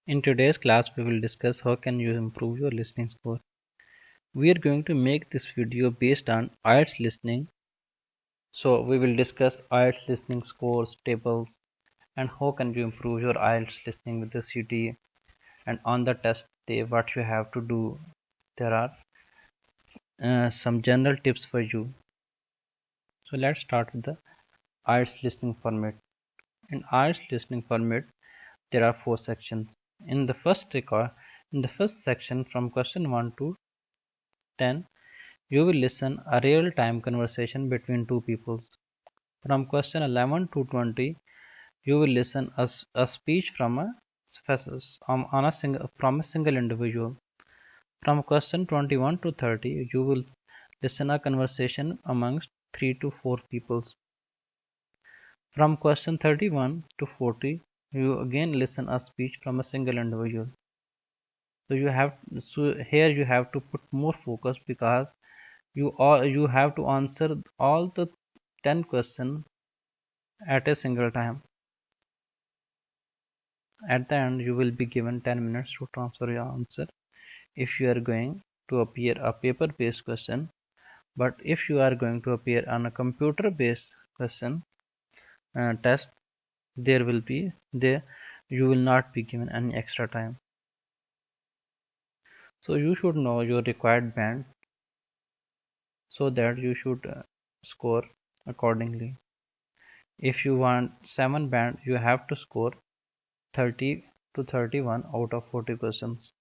In today's class, we will discuss how can you improve your listening score. We are going to make this video based on IELTS listening. So we will discuss IELTS listening scores, tables, and how can you improve your IELTS listening with the CT. And on the test day, what you have to do. There are some general tips for you. So let's start with the IELTS listening format. In IELTS listening format, there are 4 sections. In the first section from question 1 to 10, you will listen a real-time conversation between two people. From question 11 to 20, you will listen a speech from from a single individual. From question 21 to 30, you will listen a conversation amongst 3 to 4 people. From question 31 to 40, you again listen a speech from a single individual. So here you have to put more focus because you have to answer all the 10 questions at a single time. At the end, you will be given 10 minutes to transfer your answer if you are going to appear a paper-based question. But if you are going to appear on a computer-based question test, you will not be given any extra time. So you should know your required band so that you should score accordingly. If you want 7 band, you have to score 30 to 31 out of 40 questions.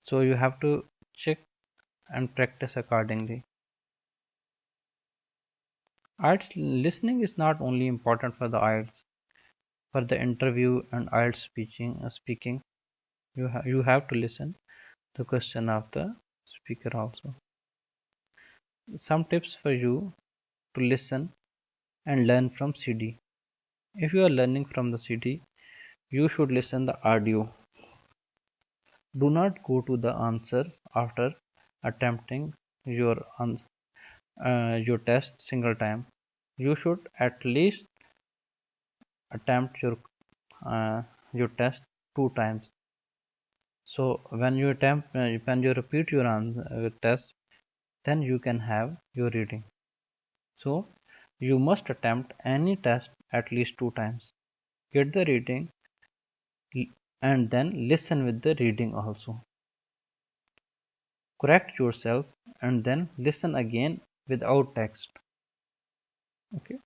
So you have to check and practice accordingly. IELTS listening is not only important for the IELTS, for the interview and IELTS speaking, you have to listen the question of the speaker also. Some tips for you to listen and learn from CD. If you are learning from the CD, you should listen the audio. Do not go to the answers after attempting your test single time. You should at least attempt your test 2 times. So when you repeat your test, then you can have your reading. So you must attempt any test at least 2 times. Get the reading and then listen with the reading also. Correct yourself and then listen again without text. Okay.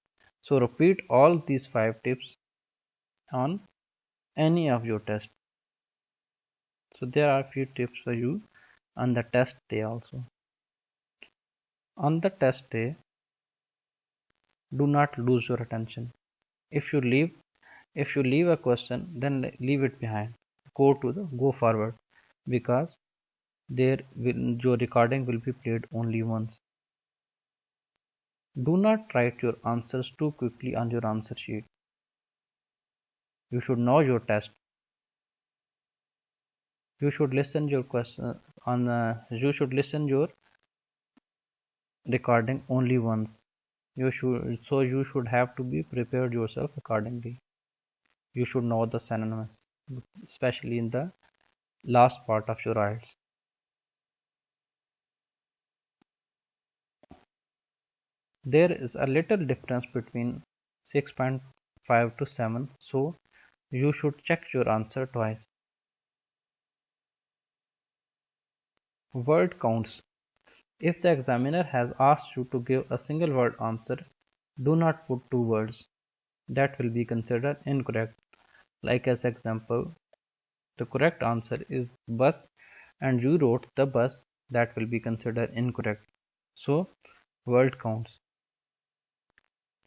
So repeat all these 5 tips on any of your tests. So there are few tips for you on the test day also. On the test day, do not lose your attention. If you leave a question, then leave it behind. Go forward, because your recording will be played only once. Do not write your answers too quickly on your answer sheet. You should know your test. You should listen your question you should listen your recording only once. You should have to be prepared yourself accordingly. You should know the synonyms, especially in the last part of your IELTS. There is a little difference between 6.5 to 7, so you should check your answer twice. Word counts. If the examiner has asked you to give a single word answer, do not put 2 words. That will be considered incorrect. Like as example, the correct answer is bus and you wrote the bus, that will be considered incorrect. So word counts.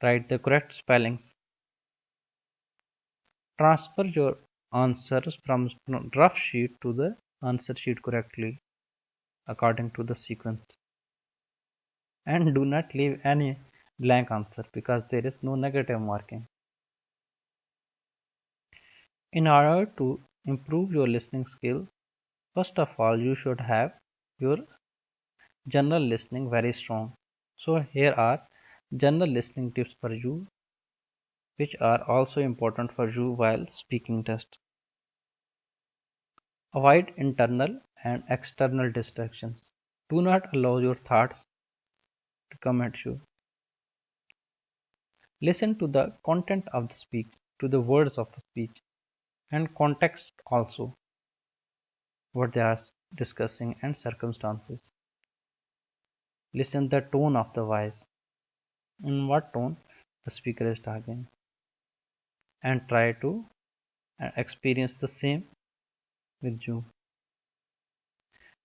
Write the correct spellings. Transfer your answers from rough sheet to the answer sheet correctly according to the sequence. And do not leave any blank answer because there is no negative marking. In order to improve your listening skill, first of all, you should have your general listening very strong. So here are general listening tips for you, which are also important for you while speaking test. Avoid internal and external distractions. Do not allow your thoughts to come at you. Listen to the content of the speech, to the words of the speech, and context also, what they are discussing and circumstances. Listen the tone of the voice, in what tone the speaker is talking, and try to experience the same with you.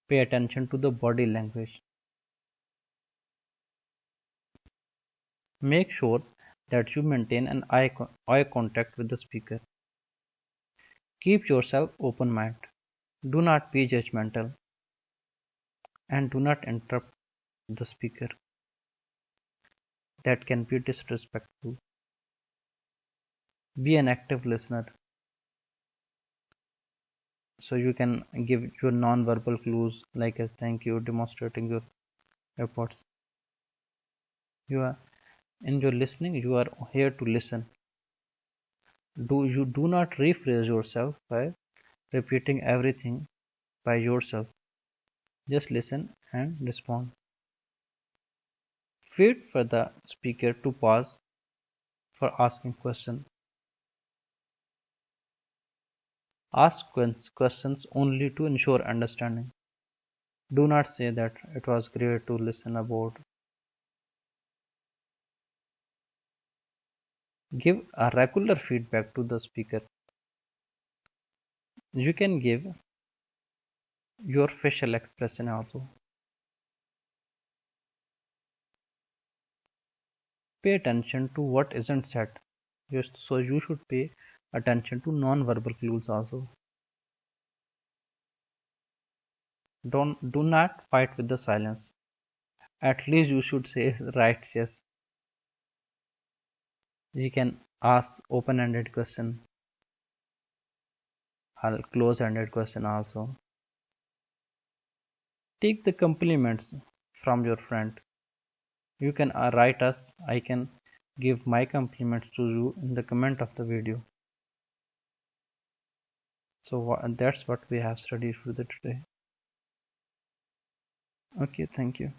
Pay attention to the body language. Make sure that you maintain an eye contact with the speaker. Keep yourself open-minded. Do not be judgmental and do not interrupt the speaker. That can be disrespectful. Be an active listener. So you can give your non-verbal clues like a thank you, demonstrating your efforts. You are in your listening, you are here to listen. Do not rephrase yourself by repeating everything by yourself. Just listen and respond. Wait for the speaker to pause for asking question. Ask questions only to ensure understanding. Do not say that it was great to listen about. Give a regular feedback to the speaker. You can give your facial expression also. Pay attention to what isn't said. So you should pay attention to non-verbal clues also. Do not fight with the silence. At least you should say right yes. You can ask open-ended question or close-ended question also. Take the compliments from your friend. You can write us. I can give my compliments to you in the comment of the video. So that's what we have studied for the today. Okay, thank you.